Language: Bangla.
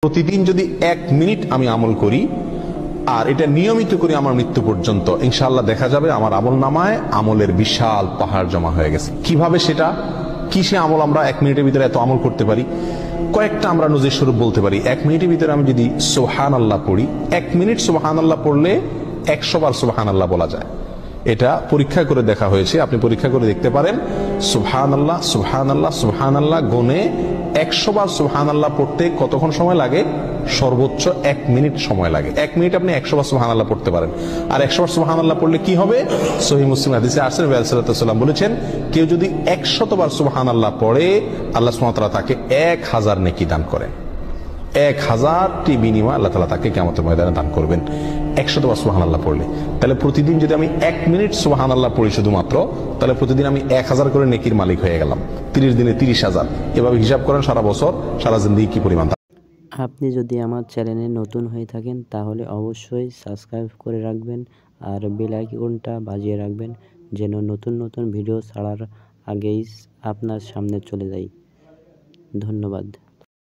প্রতিদিন যদি 1 মিনিট আমি আমল করি আর এটা নিয়মিত করি আমার মৃত্যু পর্যন্ত, ইনশাআল্লাহ দেখা যাবে আমার আমল নামায় আমলের বিশাল পাহাড় জমা হয়ে গেছে। কিভাবে সেটা, কি সে আমল আমরা 1 মিনিটের ভিতরে এত আমল করতে পারি? কয়েকটা আমরা নজির স্বরূপ বলতে পারি। 1 মিনিটের ভিতরে আমি যদি সুবহানাল্লাহ পড়ি, 1 মিনিট সুবহানাল্লাহ পড়লে 100 বার সুবহানাল্লাহ বলা যায়। এটা পরীক্ষা করে দেখা হয়েছে, আপনি পরীক্ষা করে দেখতে পারেন। সুবহানাল্লাহ সুবহানাল্লাহ সুবহানাল্লাহ গুনে 100 বার সুবহানাল্লাহ পড়তে কতক্ষণ সময় লাগে? সর্বোচ্চ 1 মিনিট সময় লাগে। 1 মিনিট আপনি 100 বার সুবহানাল্লাহ পড়তে পারেন। আর 100 বার সুবহানাল্লাহ পড়লে কি হবে? সহিহ মুসলিম হাদিসে আসছে, নবী সাল্লাল্লাহু আলাইহি ওয়াসাল্লাম বলেছেন, কেউ যদি 100 বার সুবহানাল্লাহ পড়ে আল্লাহ সুবহানাহু ওয়া তাআলা তাকে 1000 নেকি দান করেন। 1000টি বিনিময় আল্লাহ তাআলা তাকে কিয়ামতের ময়দানে দান করবেন 100 বার সুবহানাল্লাহ পড়লে। তাহলে প্রতিদিন যদি আমি 1 মিনিট সুবহানাল্লাহ পড়ি শুধুমাত্র, তাহলে প্রতিদিন আমি 1000 করে নেকির মালিক হয়ে গেলাম। 30 দিনে 30,000। এভাবে হিসাব করেন সারা বছর, সারা জিন্দেগি কি পরিমাণ। আপনি যদি আমার চ্যানেলে নতুন হয়ে থাকেন তাহলে অবশ্যই সাবস্ক্রাইব করে রাখবেন আর বেল আইকনটা বাজিয়ে রাখবেন, যেন নতুন নতুন ভিডিও ছাড়ার আগেই আপনার সামনে চলে যায়। ধন্যবাদ।